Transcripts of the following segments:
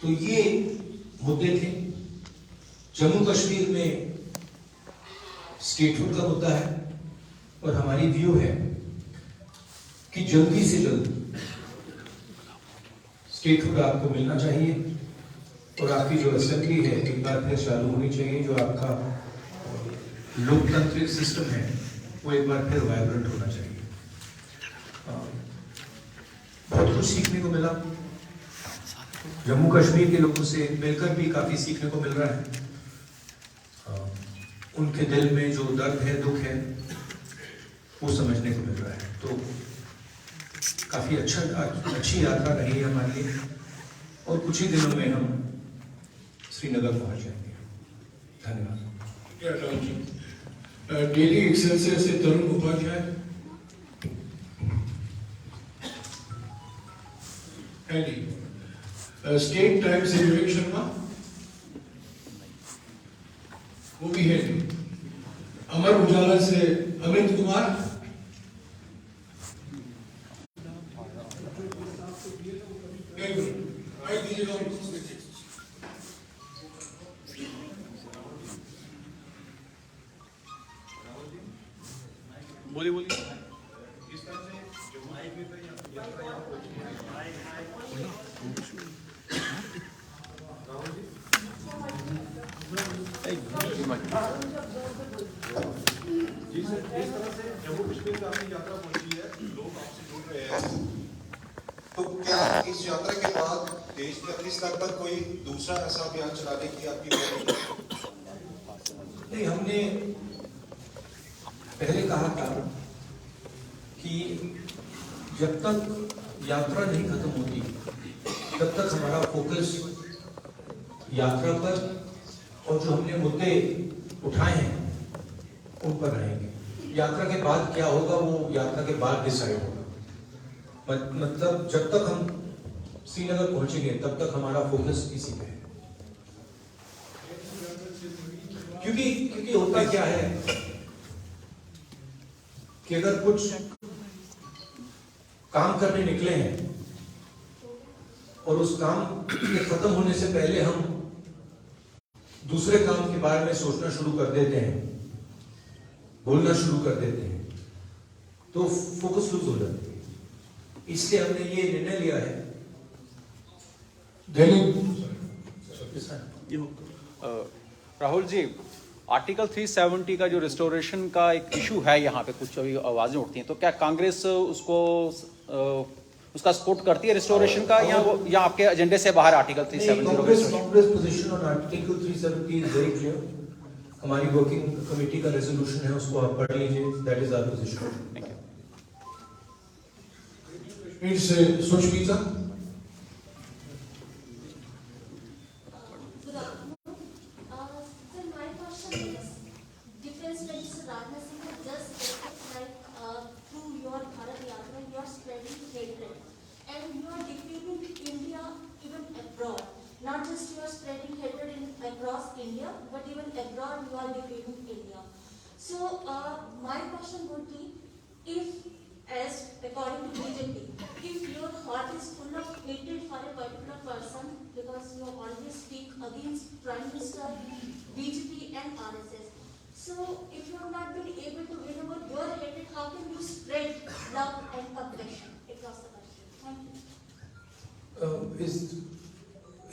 तो ये मुद्दे थे। जम्मू कश्मीर में स्टेटहुड का मुद्दा है और हमारी व्यू है कि जल्दी से जल्द स्टेटहुड आपको मिलना चाहिए और आपकी जो असेंबली है एक बार फिर चालू होनी चाहिए। जो आपका लोकतांत्रिक सिस्टम है वो एक बार फिर वाइब्रेंट होना चाहिए। बहुत कुछ सीखने को मिला, जम्मू कश्मीर के लोगों से मिलकर भी काफी सीखने को मिल रहा है। उनके दिल में जो दर्द है, दुख है, वो समझने को मिल रहा है। तो काफी अच्छी यात्रा रही है हमारे लिए और कुछ ही दिनों में हम श्रीनगर पहुंच जाएंगे। धन्यवाद। डेली एक्सेलसियर से तरुण उपाध्याय। स्टेट टाइम से विवेक शर्मा, वो भी है नहीं। अमर उजाला से अमित कुमार। बोलिए बोलिए। जी सर, जिस तरह से जम्मू कश्मीर का अपनी यात्रा पहुंची है, लोग आपसे जुड़ रहे हैं, तो क्या इस यात्रा के बाद देश में अपने स्तर पर कोई दूसरा ऐसा अभियान चलाने की आपकी नहीं, हमने पहले कहा था कि जब तक यात्रा नहीं खत्म होती तब तक हमारा फोकस यात्रा पर और जो हमने मुद्दे उठाए हैं उन पर रहेंगे। यात्रा के बाद क्या होगा वो यात्रा के बाद डिसाइड होगा। मतलब जब तक हम श्रीनगर पहुंचेंगे तब तक हमारा फोकस इसी पे है। क्योंकि होता क्या है कि अगर कुछ काम करने निकले हैं और उस काम के खत्म होने से पहले हम दूसरे काम के बारे में सोचना शुरू कर देते हैं, बोलना शुरू कर देते हैं, तो फोकस लूज हो जाती है। इसलिए हमने ये निर्णय लिया है। राहुल जी, आर्टिकल 370 का जो रिस्टोरेशन का एक इशू है, यहाँ पे कुछ अभी आवाजें उठती हैं, तो क्या कांग्रेस उसको उसका सपोर्ट करती है रिस्टोरेशन का, या आपके एजेंडे से बाहर article 370? Congress position on article 370 is very clear. हमारी वर्किंग कमेटी का रेजोल्यूशन है, उसको आप पढ़ लीजिए। That is our position. Thank you. Kashmir से Sushmita. Not just you are spreading hatred across India, but even abroad you are defaming India. So my question would be, if, as according to BJP, if your heart is full of hatred for a particular person because you always speak against Prime Minister, BJP and RSS, so if you have not been able to win over your hatred, how can you spread love and compassion across the country? Thank you.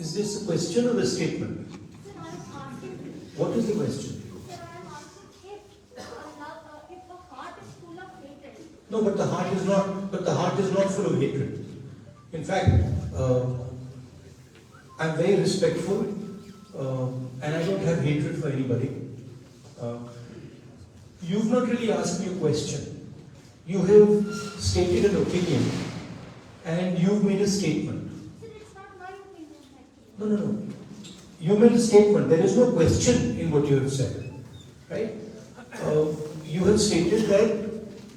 Is this a question or a statement? Sir, I am asking. What is the question? Sir, I am asking if the heart is full of hatred. No, but the heart is not. But the heart is not full of hatred. In fact, I'm very respectful, and I don't have hatred for anybody. You've not really asked me a question. You have stated an opinion, and you've made a statement. No. You made a statement. There is no question in what you have said, right? You have stated that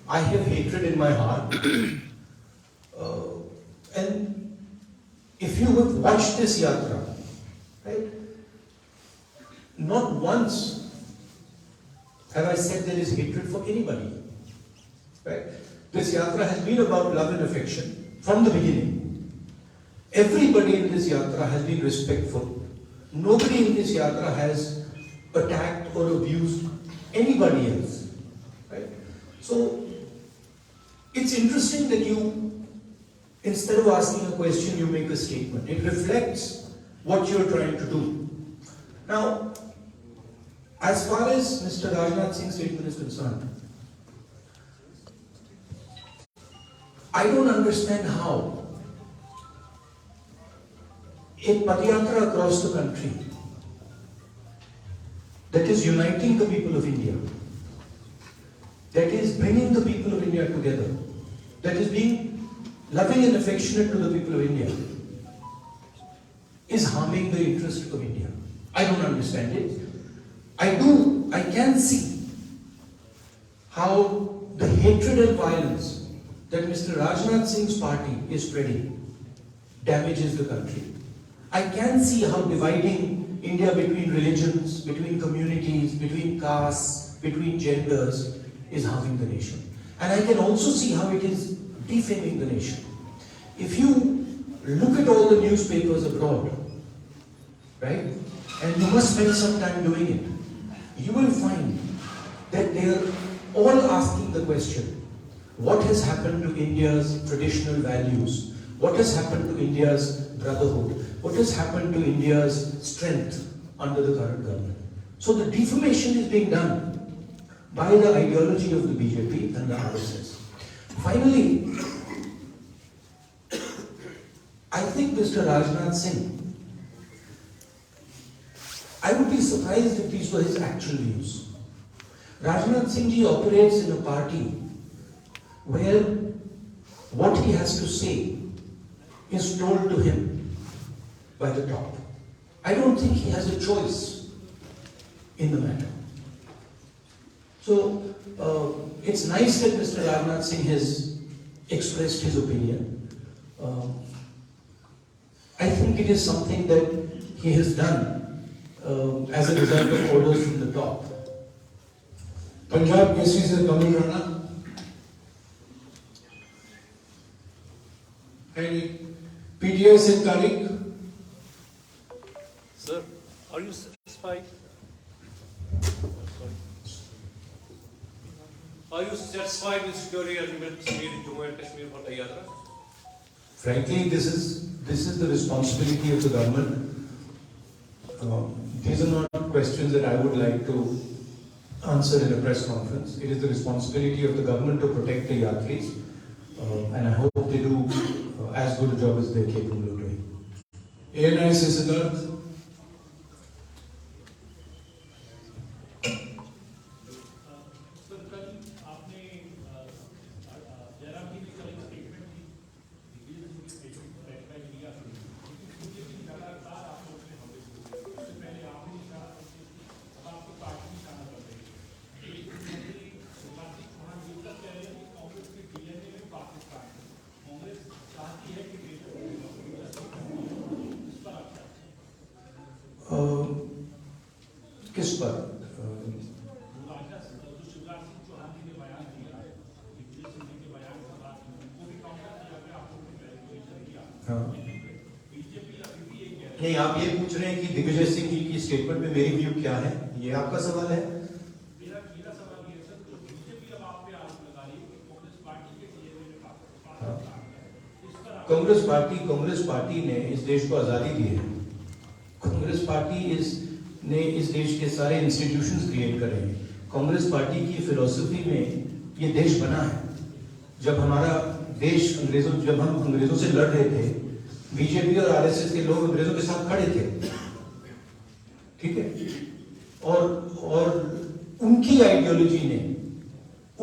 I have hatred in my heart, and if you have watched this yatra, right? Not once have I said there is hatred for anybody, right? This yatra has been about love and affection from the beginning. everybody in this yatra has been respectful. Nobody in this yatra has attacked or abused anybody else. Right? So it's interesting that you, instead of asking a question, you make a statement. It reflects what you're trying to do. Now, as far as Mr. Rajnath Singh's statement is concerned, I don't understand how a padayatra across the country that is uniting the people of India, that is bringing the people of India together, that is being loving and affectionate to the people of India, is harming the interest of India. I don't understand it. I can see how the hatred and violence that Mr. Rajnath Singh's party is spreading damages the country. I can see how dividing India between religions, between communities, between castes, between genders is harming the nation. And I can also see how it is defaming the nation. If you look at all the newspapers abroad, right, and you must spend some time doing it, you will find that they are all asking the question, what has happened to India's traditional values? What has happened to India's brotherhood? What has happened to India's strength under the current government? So the defamation is being done by the ideology of the BJP and the RSS. Finally, I think Mr. Rajnath Singh, I would be surprised if these were his actual views. Rajnath Singh ji operates in a party where what he has to say is told to him by the top. I don't think he has a choice in the matter. So it's nice that Mr. Rajnath Singh has expressed his opinion. I think it is something that he has done as a result of orders from the top. Punjab Kesari से कमल राणा है नहीं, PTI से Tariq. Sir, are you satisfied? Are you satisfied with security arrangements made in Jammu and Kashmir for the Yatra? Frankly, this is the responsibility of the government. These are not questions that I would like to answer in a press conference. It is the responsibility of the government to protect the yatris, and I hope they do as good a job as they are capable of doing. ANI से सिद्धार्थ। किस पर? हाँ। नहीं, आप ये पूछ रहे हैं कि दिग्विजय सिंह जी की स्टेटमेंट में मेरी व्यू क्या है, ये आपका सवाल है? कांग्रेस पार्टी ने इस देश को आजादी दी है। कांग्रेस पार्टी ने इस देश के सारे इंस्टीट्यूशंस क्रिएट करे हैं। कांग्रेस पार्टी की फिलॉसफी में ये देश बना है। जब हमारा देश जब हम अंग्रेजों से लड़ रहे थे, बीजेपी और आरएसएस के लोग अंग्रेजों के साथ खड़े थे, ठीक है, और उनकी आइडियोलॉजी ने,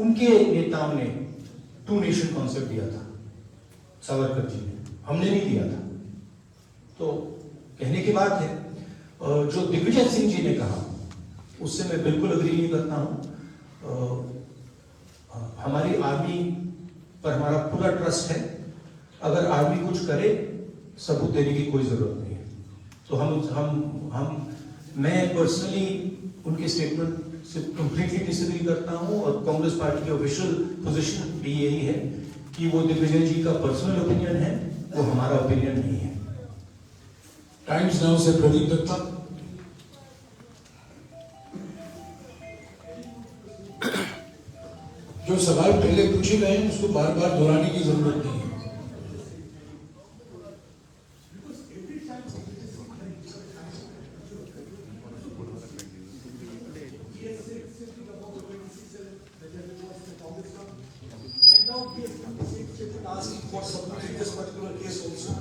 उनके नेताओं ने टू नेशन कॉन्सेप्ट दिया था, सावरकर जी ने, हमने नहीं दिया था। तो कहने की बात है, जो दिग्विजय सिंह जी ने कहा उससे मैं बिल्कुल अग्री नहीं करता हूं। हमारी आर्मी पर हमारा पूरा ट्रस्ट है। अगर आर्मी कुछ करे, सबूत देने की कोई जरूरत नहीं है। तो मैं पर्सनली उनके स्टेटमेंट से कंप्लीटली डिसएग्री करता हूं, और कांग्रेस पार्टी की ऑफिशियल पोजीशन भी यही है कि वो दिग्विजय जी का पर्सनल ओपिनियन है, वो हमारा ओपिनियन नहीं है। टाइम्स नाउ से प्रदीप दत्ता। जो सवाल पहले पूछे गए हैं उसको बार बार दोहराने की जरूरत नहीं है। And now we are asking for support in this particular case also.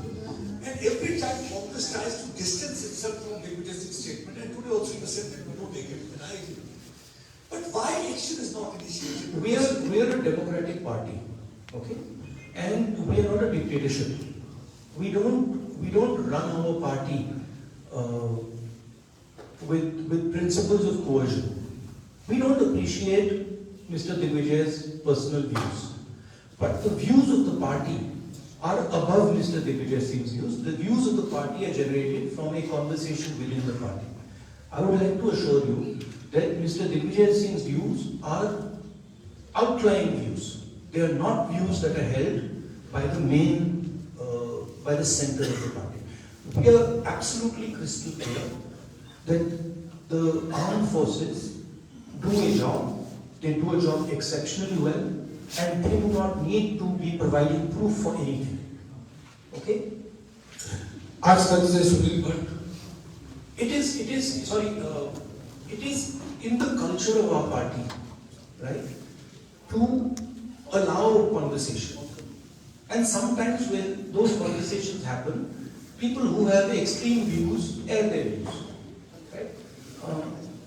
And every time Congress tries to distance itself from Digvijay Singh's statement, and today also you said that we don't take it, and I agree. But why action is not initiated? We are a democratic party, okay, and we are not a dictatorship. We don't run our party with principles of coercion. We don't appreciate Mr. Digvijay's personal views, but the views of the party are above Mr. Digvijay Singh's views. The views of the party are generated from a conversation within the party. I would like to assure you that Mr. Digvijay Singh's views are outlying views. They are not views that are held by the by the center of the party. We are absolutely crystal clear that the armed forces do a job, they do a job exceptionally well, and they do not need to be providing proof for anything. Okay? आज तक से Sunil Bhatt. It is in the culture of our party, right, to allow conversation. And sometimes when those conversations happen, people who have extreme views air their views, right?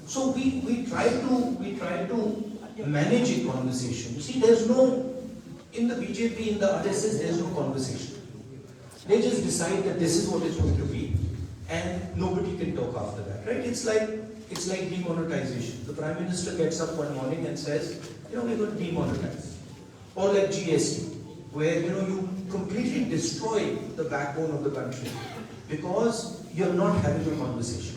So we try to manage a conversation. You see, there's no, in the BJP, in the RSS, there's no conversation. They just decide that this is what it's going to be, and nobody can talk after that, right? It's like demonetization. The Prime Minister gets up one morning and says, we're going to demonetize. Or like GST, where, you completely destroy the backbone of the country because you're not having a conversation.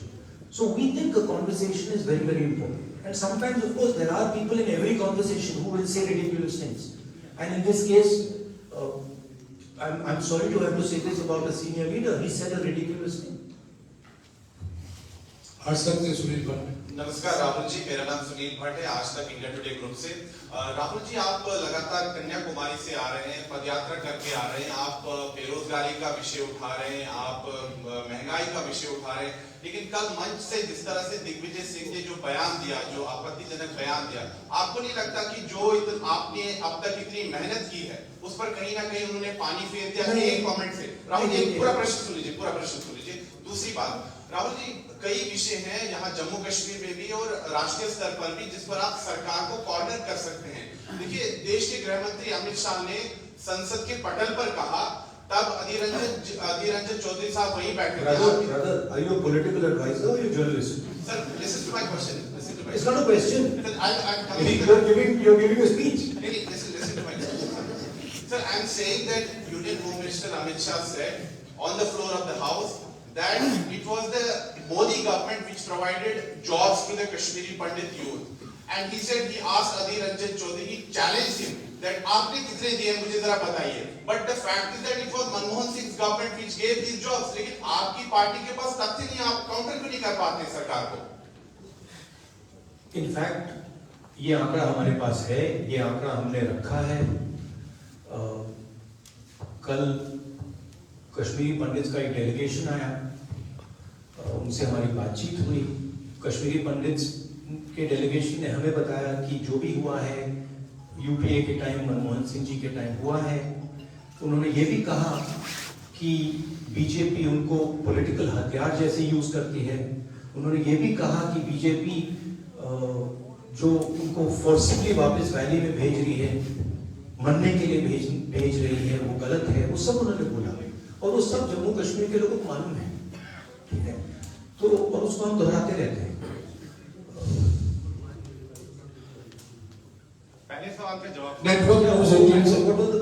So we think a conversation is very, very important. And sometimes, of course, there are people in every conversation who will say ridiculous things. And in this case, I'm sorry to have to say this about a senior leader. He said a ridiculous thing. आज तक से सुनील भट्ट। नमस्कार राहुल जी, मेरा नाम सुनील भट्ट है, आज तक India today group से। राहुल जी, आप लगातार कन्याकुमारी से आ रहे हैं, पदयात्रा करके आ रहे हैं, आप बेरोजगारी का विषय उठा रहे हैं, आप महंगाई का विषय उठा रहे हैं, लेकिन कल मंच से जिस तरह से दिग्विजय सिंह ने जो बयान दिया, जो आपत्तिजनक बयान दिया, आपको नहीं लगता कि जो आपने अब तक इतनी मेहनत की है उस पर कहीं ना कहीं उन्होंने पानी फेर दिया? एक कमेंट से राहुल जी, पूरा प्रश्न सुन लीजिए। दूसरी बात, राहुल जी, कई विषय हैं यहाँ जम्मू कश्मीर में भी और राष्ट्रीय स्तर पर भी जिस पर आप सरकार को कॉर्नर कर सकते हैं। देखिए, देश के गृह मंत्री अमित शाह ने संसद के पटल पर कहा, तब अधीर रंजन चौधरी साहब वहीं बैठे थे। Brother, are you a political advisor or are you a journalist? Sir, listen to my question. It's not a question. You're giving a speech. Listen to my question. Sir, I'm saying that Union Home Minister Amit Shah said on the floor of the House that it was the Modi government which provided jobs to the Kashmiri Pandit youth. And he said, he asked Adhir Ranjan Chaudhary, he challenged him that आपने कितने दिए मुझे जरा बताइए. But the fact is that it was Manmohan Singh's government which gave these jobs. लेकिन आपकी party के पास तथ्य नहीं, आप काउंटर क्यों नहीं कर पाते सरकार को? In fact, ये आंकड़ा हमारे पास है, ये आंकड़ा हमने रखा है। कल कश्मीरी पंडित्स का एक डेलीगेशन आया, उनसे हमारी बातचीत हुई। कश्मीरी पंडित्स के डेलीगेशन ने हमें बताया कि जो भी हुआ है यूपीए के टाइम, मनमोहन सिंह जी के टाइम हुआ है। उन्होंने ये भी कहा कि बीजेपी उनको पॉलिटिकल हथियार जैसे यूज करती है। उन्होंने ये भी कहा कि बीजेपी जो उनको फोर्सिबली वापस वैली में भेज रही है, मरने के लिए भेज रही है, वो गलत है। वो सब उन्होंने बोला और वो सब जम्मू कश्मीर के लोगों को मालूम है, ठीक है? तो और उसको हम दोहराते रहते हैं। पहले सवाल का जवाब।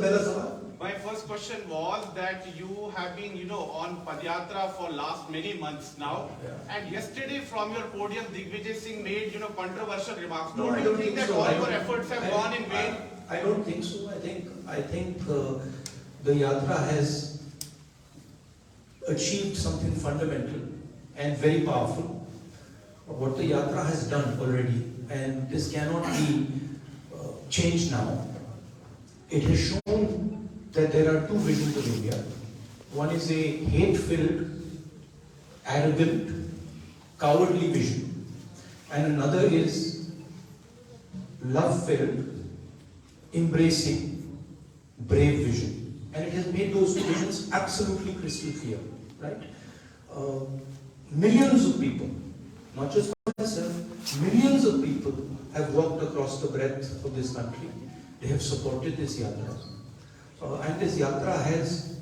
पहला सवाल, My first question was that you have been, on Padyatra for last many months now, and yesterday from your podium, Digvijay Singh made, controversial remarks. No, I Don't don't you think think that so. all your efforts have gone in vain? I don't think so. I think the yatra has achieved something fundamental and very powerful. What the Yatra has done already, and this cannot be changed now. It has shown that there are two visions of India. One is a hate-filled, arrogant, cowardly vision, and another is love-filled, embracing, brave vision. And it has made those two visions absolutely crystal clear, right? Millions of people, not just myself, millions of people have walked across the breadth of this country. They have supported this yatra. And this yatra has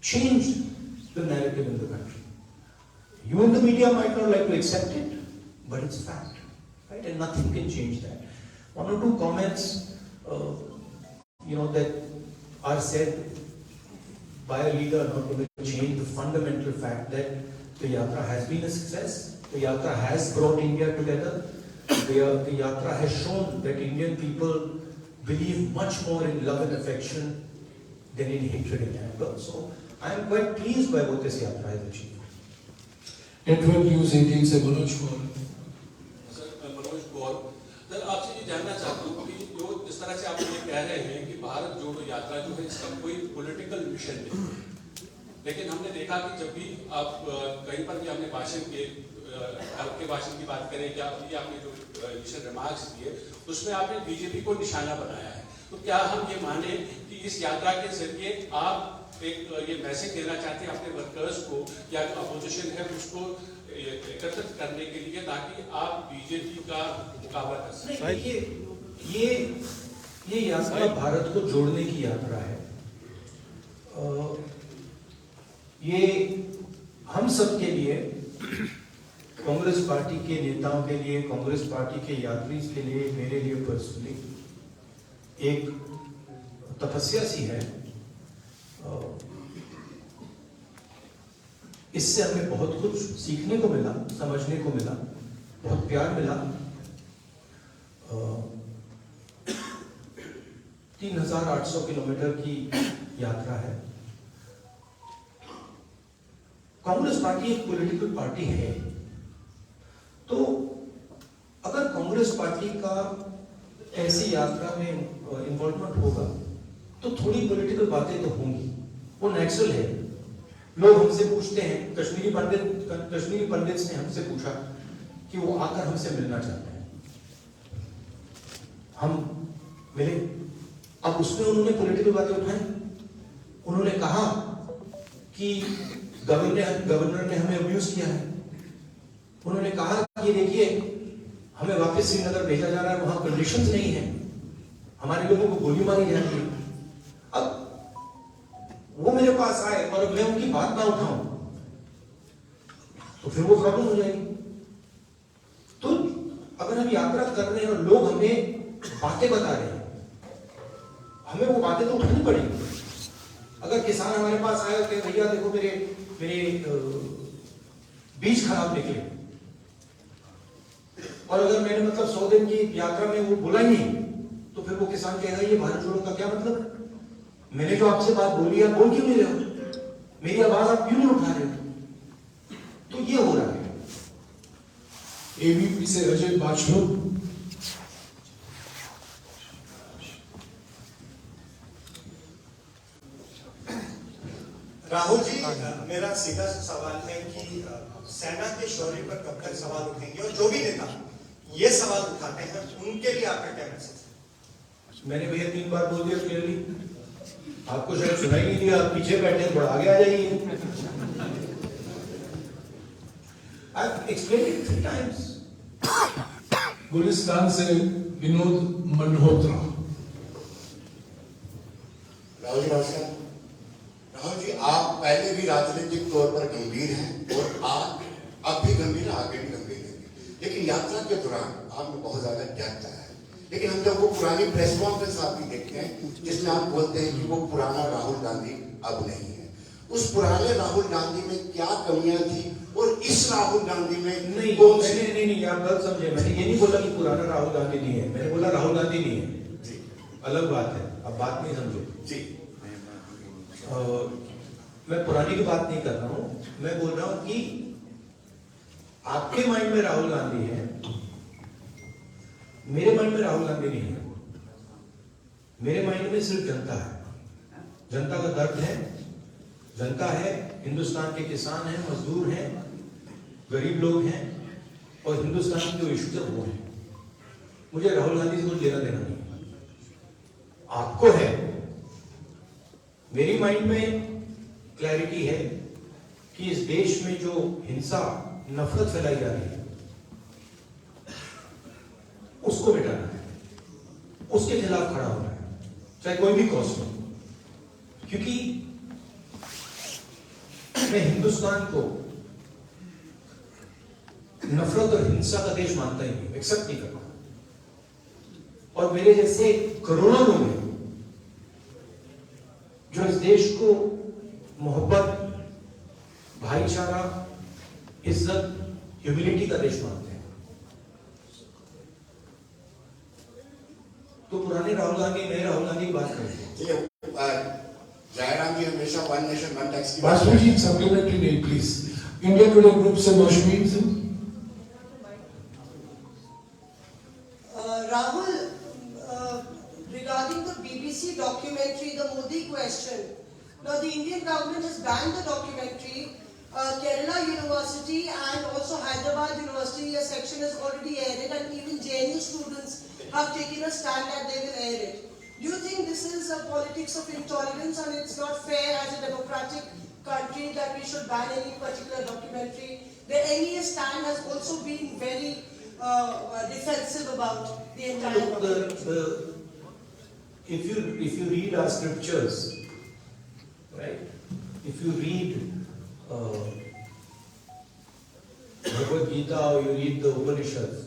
changed the narrative in the country. You in the media might not like to accept it, but it's fact, right? And nothing can change that. One or two comments, that are said by a leader not going to change the fundamental fact that the yatra has been a success. The yatra has brought India together. The yatra has shown that Indian people believe much more in love and affection than in hatred and anger. So I am quite pleased by what this yatra has achieved. Network news 18 से Manoj Kaur. Sir Manoj Kaur, sir आपसे ये जानना चाहता हूँ कि जो जिस तरह से आप ये कह रहे हैं कि भारत जोड़ो यात्रा जो है इसका कोई पॉलिटिकल मिशन नहीं, लेकिन हमने देखा कि जब भी आप कहीं पर भी हमने भाषण के आपके भाषण की बात करें या अभी आपने जो इनिशियल रिमार्क्स दिए उसमें आपने बीजेपी को निशाना बनाया है। तो क्या हम ये माने कि इस यात्रा के जरिए आप एक ये मैसेज देना चाहते हैं अपने वर्कर्स को या अपोजिशन है उसको एकत्रित करने के लिए ताकि आप बीजेपी का मुकाबला कर सकें? ये यात्रा भारत को जोड़ने की यात्रा है। ये हम सब के लिए, कांग्रेस पार्टी के नेताओं के लिए, कांग्रेस पार्टी के यात्री के लिए, मेरे लिए पर्सनली एक तपस्या सी है। इससे हमें बहुत कुछ सीखने को मिला, समझने को मिला, बहुत प्यार मिला। 3,800 किलोमीटर की यात्रा है। कांग्रेस पार्टी एक पॉलिटिकल पार्टी है, तो अगर कांग्रेस पार्टी का ऐसी यात्रा में इन्वॉल्वमेंट होगा तो थोड़ी पॉलिटिकल बातें तो होंगी, वो नेचुरल है। लोग हमसे पूछते हैं, कश्मीरी पंडित ने हमसे पूछा कि वो आकर हमसे मिलना चाहते हैं, हम मिले। अब उसमें उन्होंने पॉलिटिकल बातें उठाई। उन्होंने कहा कि गवर्नर ने हमें अब्यूज किया है। उन्होंने कहा कि देखिए हमें वापस श्रीनगर भेजा जा रहा है, वहां कंडीशंस नहीं है, हमारे लोगों को गोली मारी जा रही है। अब वो मेरे पास आए और मैं उनकी बात ना उठाऊं तो फिर वो प्रॉब्लम हो जाएगी। तो अगर हम यात्रा कर रहे हैं और लोग हमें बातें बता रहे हैं, हमें वो बातें तो उठानी पड़ेगी। अगर किसान हमारे पास आए और कहे भैया देखो मेरे बीज खराब निकले, और अगर मैंने 100 दिन की यात्रा में वो बोला ही नहीं, तो फिर वो किसान कहेगा ये भारत जोड़ो का क्या मतलब है? मैंने जो आपसे बात बोली है, बोल क्यों नहीं रहे हो? मेरी आवाज आप क्यों नहीं उठा रहे हो? तो ये हो रहा है। एबीपी से अजय बाचलो। राहुल जी, मेरा सीधा सा सवाल है कि सेना के शौर्य पर कब तक सवाल उठेंगे, और जो भी नेता ये सवाल उठाते हैं उनके लिए आपका क्या मैसेज है? मैंने भैया 3 बार बोल दिया क्लियरली, आपको शायद सुनाई नहीं दिया, आप पीछे बैठे थोड़ा आगे आ जाइए। I've explained it 3 times. Gulistan से विनोद मल्होत्रा। राहुल जी नमस्कार। राहुल जी, आप पहले भी राजनीतिक तौर पर गंभीर हैं और आप अब भी गंभीर हैं, आगे भी गंभीर हैं, लेकिन यात्रा के दौरान आपने बहुत ज्यादा डेप्थ आया है। लेकिन हम जब वो पुरानी प्रेस कॉन्फ्रेंस आपकी देखते हैं जिसमें आप बोलते हैं कि वो पुराना राहुल गांधी अब नहीं है, उस पुराने राहुल गांधी में क्या कमियां थी और इस राहुल गांधी में नहीं, कौन नहीं, आप गलत समझे। मैंने ये नहीं बोला कि पुराना राहुल गांधी नहीं है, मैंने बोला राहुल गांधी नहीं है जी, अलग बात है। अब बात नहीं समझे जी। मैं पुरानी की बात नहीं कर रहा हूं, मैं बोल रहा हूं कि आपके माइंड में राहुल गांधी है, मेरे माइंड में राहुल गांधी नहीं है। मेरे माइंड में सिर्फ जनता है, जनता का दर्द है, जनता है, हिंदुस्तान के किसान हैं, मजदूर हैं, गरीब लोग हैं, और हिंदुस्तान की जो इश्यूज है वो है। मुझे राहुल गांधी से कुछ लेना देना नहीं है, आपको है। मेरी माइंड में क्लैरिटी है कि इस देश में जो हिंसा, नफरत फैलाई जा रही है, उसको मिटाना है, उसके खिलाफ खड़ा होना है, चाहे कोई भी कॉस्ट हो। क्योंकि मैं हिंदुस्तान को नफरत और हिंसा का देश मानता ही नहीं, एक्सेप्ट नहीं करता। और मेरे जैसे करोड़ों लोग हैं जो इस देश को मोहब्बत, भाईचारा, इज्जत, ह्यूमिलिटी का देश मानते हैं। तो पुराने राहुल गांधी, नए राहुल गांधी की बात करते हैं। जयराम जी हमेशा वन नेशन वन टैक्स की वाजपेयी जी सप्लीमेंट्री नहीं प्लीज। इंडिया टुडे ग्रुप से मौशमीन से। Rahul, regarding the BBC documentary, the Modi question. Now the Indian government has banned the documentary. Kerala University and also Hyderabad University, a section has already aired it, and even JNU students have taken a stand that they will air it. Do you think this is a politics of intolerance and it's not fair as a democratic country that we should ban any particular documentary? The NEA stand has also been very defensive about the entire documentary. If you read our scriptures, right? If you read Bhagavad Gita or you read the Upanishads,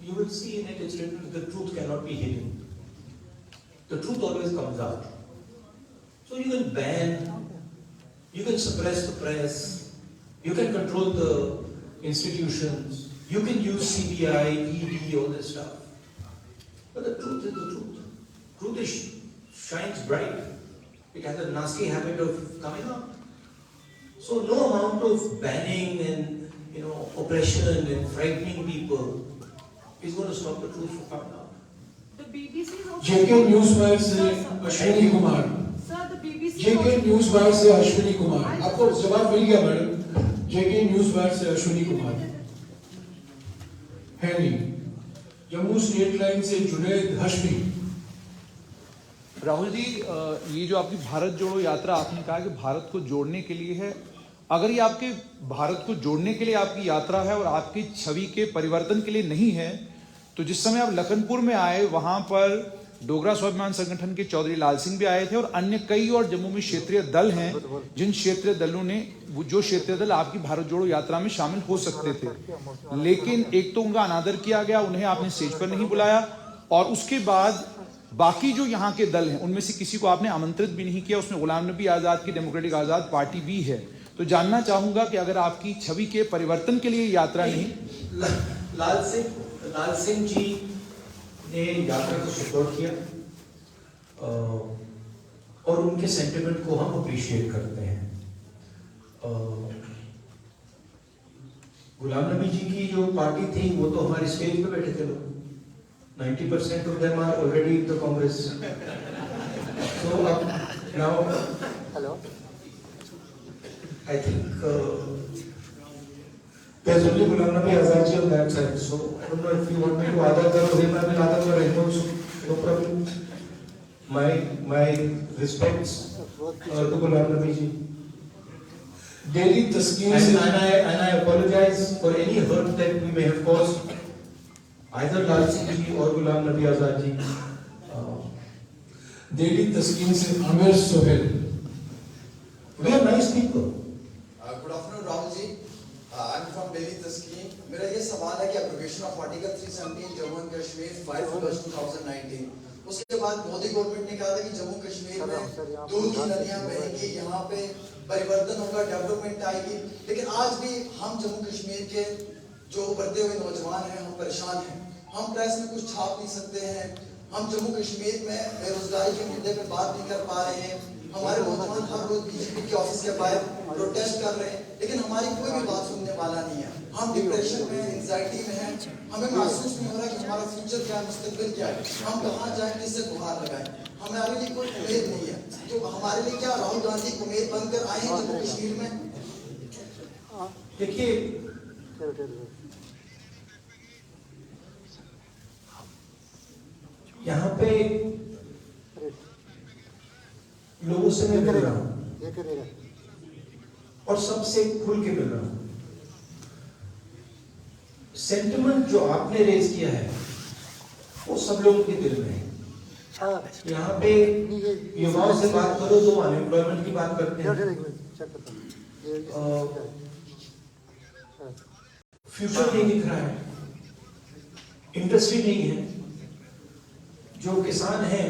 you will see in it it's written the truth cannot be hidden. The truth always comes out. So you can ban, you can suppress the press, you can control the institutions, you can use CBI, ED, all this stuff. But the truth is the truth. Truth shines bright. It has a nasty habit of coming out. So no amount of banning and oppression and frightening people is going to stop the truth from coming out. The BBC is also JK news wire से Ashwini Kumar. Sir, the BBC JK news wire से अश्विनी कुमार। आपको जवाब मिल गया madam. JK news wire से अश्विनी कुमार है नहीं। Jammu state line से जुनैद हशमी। राहुल जी, ये जो आपकी भारत जोड़ो यात्रा, आपने कहा कि भारत को जोड़ने के लिए है। अगर ये आपके भारत को जोड़ने के लिए आपकी यात्रा है और आपकी छवि के परिवर्तन के लिए नहीं है, तो जिस समय आप लखनपुर में आए वहां पर डोगरा स्वाभिमान संगठन के चौधरी लाल सिंह भी आए थे और अन्य कई और जम्मू में क्षेत्रीय दल हैं, जिन क्षेत्रीय दलों ने जो क्षेत्रीय दल आपकी भारत जोड़ो यात्रा में शामिल हो सकते थे, लेकिन एक तो उनका अनादर किया गया, उन्हें आपने स्टेज पर नहीं बुलाया, और उसके बाद बाकी जो यहाँ के दल हैं उनमें से किसी को आपने आमंत्रित भी नहीं किया। उसमें गुलाम नबी आजाद की डेमोक्रेटिक आजाद पार्टी भी है। तो जानना चाहूंगा कि अगर आपकी छवि के परिवर्तन के लिए यात्रा नहीं, लाल सिंह जी ने यात्रा को सपोर्ट किया और उनके सेंटिमेंट को हम अप्रिशिएट करते हैं। गुलाम नबी जी की जो पार्टी थी वो तो हमारे स्टेज पे बैठे थे लोग। 90% of them are already in the Congress. So now, hello. I think there's only Ghulam Nabi Azad ji on that side. So I don't know if you want me to Adar him. I will Adar him also. No problem. My respects to Ghulam Nabi ji. Delhi Taskin and I apologize for any hurt that we may have caused. Either Lal Singh ji or Ghulam Nabi Azad ji. Delhi तस्कीन से Aamir Sohail. We are nice people. Good afternoon, Rahul ji. I'm from Delhi Taskin. मेरा ये सवाल है कि abrogation of article 317 Jammu and Kashmir 5 अगस्त 2019, उसके बाद Modi government ने कहा था कि जम्मू कश्मीर में दूध की नदियां बहेंगी, यहाँ पे परिवर्तन होगा, डेवलपमेंट आएगी, लेकिन आज भी हम जम्मू कश्मीर के जो उभरते हुए नौजवान हैं हम परेशान हैं। हम प्रेस में कुछ छाप नहीं सकते हैं, हम जम्मू कश्मीर में बेरोजगारी के मुद्दे पे बात नहीं कर पा रहे हैं, हमारे नौजवान हर रोज बीजेपी के ऑफिस के बाहर प्रोटेस्ट कर रहे हैं, लेकिन हमारी कोई भी बात सुनने वाला नहीं है। हम डिप्रेशन में, एंजाइटी में हैं, हमें महसूस नहीं हो रहा कि हमारा फ्यूचर क्या है, मुस्तकबिल क्या है, हम कहाँ जाएं, किससे गुहार लगाएं। हमें आगे की कोई उम्मीद नहीं है। तो हमारे लिए क्या राहुल गांधी उम्मीद बनकर आए हैं जम्मू कश्मीर में? देखिए, यहाँ पे लोगों से मैं मिल रहा हूँ और सबसे खुल के मिल रहा हूँ। सेंटिमेंट जो आपने रेज किया है वो सब लोगों के दिल में है। यहाँ पे युवाओं से बात करो तो अनएम्प्लॉयमेंट की बात करते हैं, फ्यूचर नहीं दिख रहा है, इंडस्ट्री नहीं है, जो किसान हैं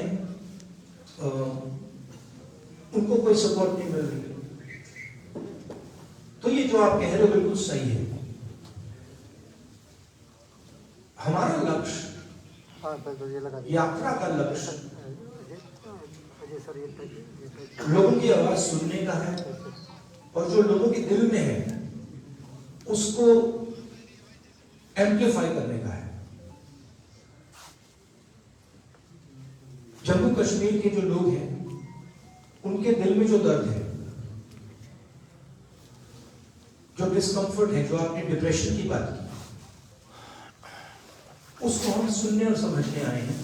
उनको कोई सपोर्ट नहीं मिल रही। तो ये जो आप कह रहे हो बिल्कुल सही है। हमारा लक्ष्य, यात्रा का लक्ष्य लोगों की आवाज सुनने का है और जो लोगों के दिल में है उसको एम्प्लीफाई करने का है। जम्मू कश्मीर के जो लोग हैं उनके दिल में जो दर्द है, जो डिस्कंफर्ट है, जो आपने डिप्रेशन की बात की, उसको हम सुनने और समझने आए हैं।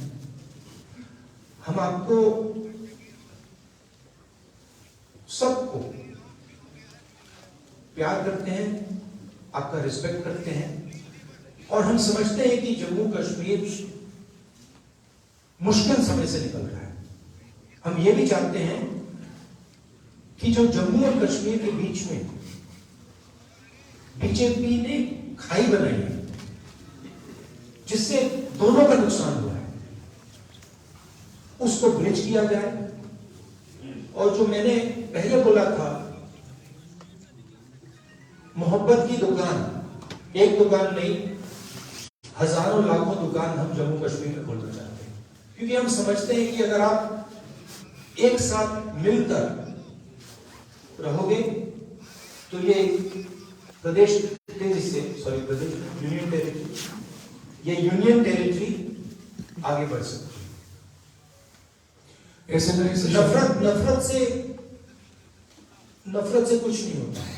हम आपको सबको प्यार करते हैं, आपका रिस्पेक्ट करते हैं और हम समझते हैं कि जम्मू कश्मीर मुश्किल समय से निकल रहा है। हम ये भी चाहते हैं कि जो जम्मू और कश्मीर के बीच में बीजेपी ने खाई बनाई है जिससे दोनों का नुकसान हुआ है, उसको ब्रिज किया जाए। और जो मैंने पहले बोला था, मोहब्बत की दुकान, एक दुकान नहीं, हजारों लाखों दुकान हम जम्मू कश्मीर में खोलना चाहते हैं, क्योंकि हम समझते हैं कि अगर आप एक साथ मिलकर रहोगे तो ये प्रदेश तेजी से, सॉरी प्रदेश, यूनियन टेरिटरी, ये यूनियन टेरिटरी आगे बढ़ सकती है। नफरत से कुछ नहीं होता है,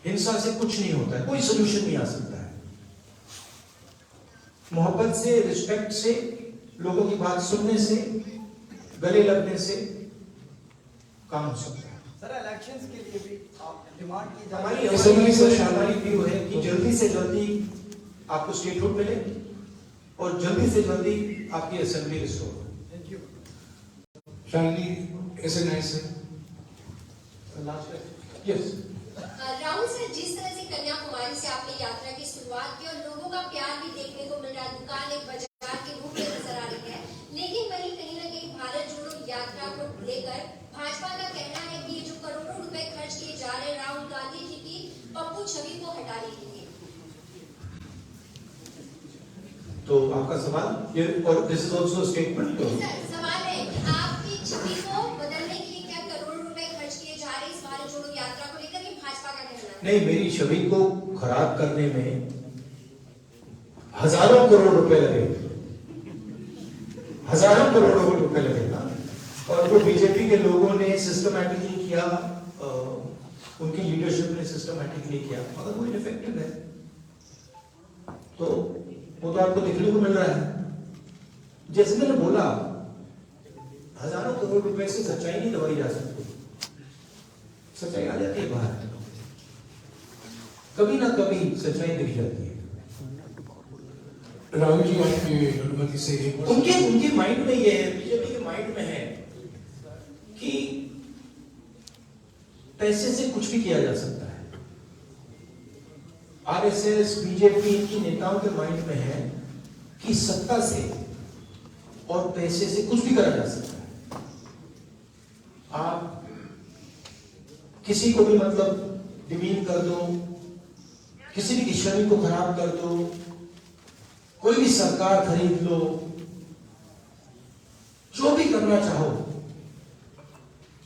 हिंसा से कुछ नहीं होता है, कोई सोल्यूशन नहीं आ सकता है। मोहब्बत से, रिस्पेक्ट से, लोगों की बात सुनने से, गले लगने से काम हो सकता है। सर, इलेक्शंस के लिए भी आप डिमांड की हमारी व्यू है कि जल्दी से जल्दी आपको स्टेटहुड मिले और जल्दी से जल्दी आपकी असेंबली रिस्टोर हो। Thank you. शालिनी, ऐसे नाइस है। यस। राहुल सर, जिस तरह से कन्याकुमारी से आपने यात्रा की शुरुआत की और लोगों का प्यार भी देखने को मिल रहा है, दुकान एक बाजार के रूप में नजर आ रही है, लेकिन वहीं कहीं ना कहीं भारत जोड़ो यात्रा को लेकर भाजपा का कहना है कि ये जो करोड़ों रुपए खर्च किए जा रहे हैं राहुल गांधी जी की पप्पू छवि को हटाने के लिए। तो आपका सवाल ये, और दिस इज आल्सो स्टेटमेंट। तो सवाल है कि आपकी छवि को बदलने के लिए क्या करोड़ों रुपए खर्च किए जा रहे हैं इस भारत जोड़ो यात्रा को लेकर, ये भाजपा का कहना है? नहीं, मेरी छवि को खराब करने में हजारों करोड़ रुपए लगे, हजारों करोड़ रुपए लगेगा। और वो बीजेपी के लोगों ने सिस्टमैटिकली किया, उनकी लीडरशिप ने सिस्टमैटिकली किया, मगर वो इनफेक्टिव है। तो वो तो आपको देखने को मिल रहा है। जैसे मैंने बोला, हजारों करोड़ रुपए से सच्चाई नहीं दबाई जा सकती, सच्चाई आ जाती है बाहर, कभी ना कभी सच्चाई दिख जाती है। राहुल जी, आपकी अनुमति से उनके माइंड में ये है, बीजेपी के माइंड में है कि पैसे से कुछ भी किया जा सकता है। आरएसएस, बीजेपी, इनकी नेताओं के माइंड में है कि सत्ता से और पैसे से कुछ भी करा जा सकता है। आप किसी को भी मतलब डिमीन कर दो, किसी भी छवि को खराब कर दो, कोई भी सरकार खरीद लो, जो भी करना चाहो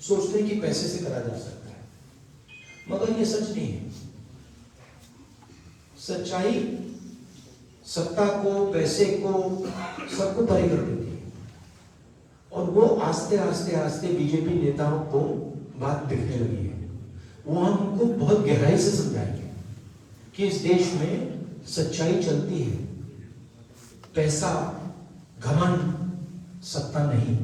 सोचते हैं कि पैसे से करा जा सकता है, मगर ये सच नहीं है। सच्चाई सत्ता को, पैसे को, सबको परे कर देती है, और वो आस्ते आस्ते आस्ते बीजेपी नेताओं को बात दिखने लगी है। वो हम उनको बहुत गहराई से समझाएंगे कि इस देश में सच्चाई चलती है, पैसा, घमंड, सत्ता नहीं।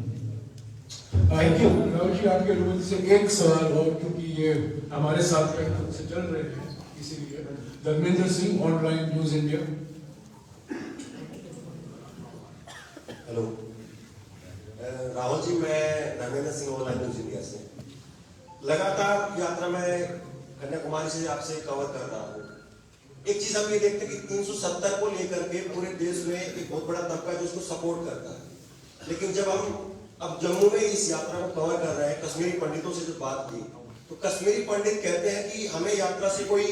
थैंक यू राहुल जी, आपके अनुमति से एक सवाल और, क्योंकि ये हमारे साथ में से चल रहे हैं, इसीलिए Dharmendra Singh, online news India. Hello Rahul ji, मैं Dharmendra Singh, online news India से। लगातार यात्रा में कन्याकुमारी से आपसे कवर कर रहा हूँ। एक चीज हम ये देखते हैं कि 370 को लेकर के पूरे देश में एक बहुत बड़ा तबका जो उसको सपोर्ट करता है, लेकिन जब हम अब जम्मू में इस यात्रा को कवर कर रहे हैं, कश्मीरी पंडितों से जो बात की, तो कश्मीरी पंडित कहते हैं कि हमें यात्रा से कोई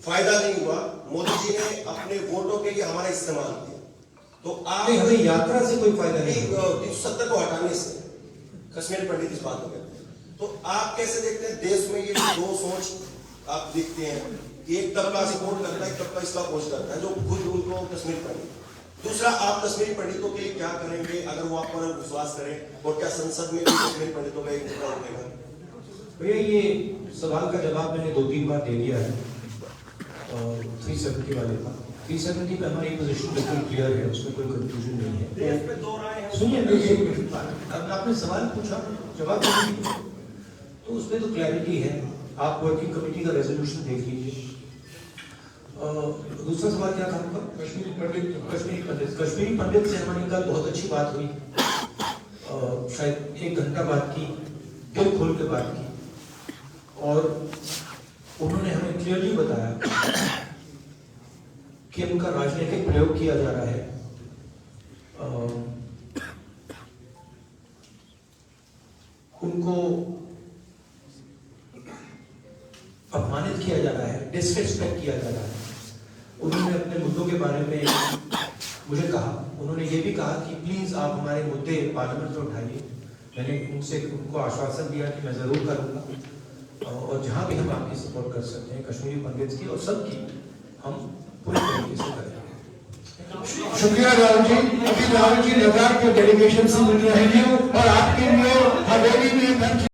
फायदा नहीं हुआ, मोदी जी ने अपने वोटों के लिए हमारा इस्तेमाल किया। तो आप हमें यात्रा से कोई फायदा नहीं, 370 को हटाने से कश्मीरी पंडित इस बात को कहते हैं। तो आप कैसे देखते हैं देश में ये दो सोच आप देखते हैं कि एक तबका सपोर्ट करता है, एक तबका इसका अपोज करता है, जो खुद उनको कश्मीरी पंडित। दूसरा, आप कश्मीरी पंडितों के लिए क्या करेंगे अगर वो आप पर विश्वास करें, और क्या संसद में भी कश्मीरी पंडितों का एक मुद्दा उठेगा? भैया ये सवाल का जवाब मैंने 2-3 बार दे दिया है 370 वाले का। 370 पे हमारी पोजीशन बिल्कुल क्लियर है, उसमें कोई कंफ्यूजन नहीं है। सुनिए, आपने सवाल पूछा, जवाब दीजिए, तो उसमें तो क्लैरिटी है। आप वर्किंग कमेटी का रेजोल्यूशन देख लीजिए। दूसरा सवाल क्या था आपका? कश्मीरी पंडित। कश्मीरी पंडित से हमारी कल बहुत अच्छी बात हुई, शायद 1 घंटा बात की, दिल खोल के बात की, और उन्होंने हमें क्लियरली बताया कि उनका राजनीतिक प्रयोग किया जा रहा है। उनको अपमानित किया जा रहा है, डिसरिस्पेक्ट किया जा रहा है। उन्होंने अपने मुद्दों के बारे में मुझे कहा, उन्होंने ये भी कहा कि प्लीज आप हमारे मुद्दे पार्लियामेंट में उठाइए। मैंने उनको आश्वासन दिया कि मैं जरूर करूंगा, और जहां भी हम आपकी सपोर्ट कर सकते हैं, कश्मीरी पंडित की और सबकी, हम पूरी तरीके से करेंगे। शुक्रिया राहुल जी। अभी राहुल जी लद्दाख के डेलीगेशन से मिल रहे हैं, और आपके लिए हवेली में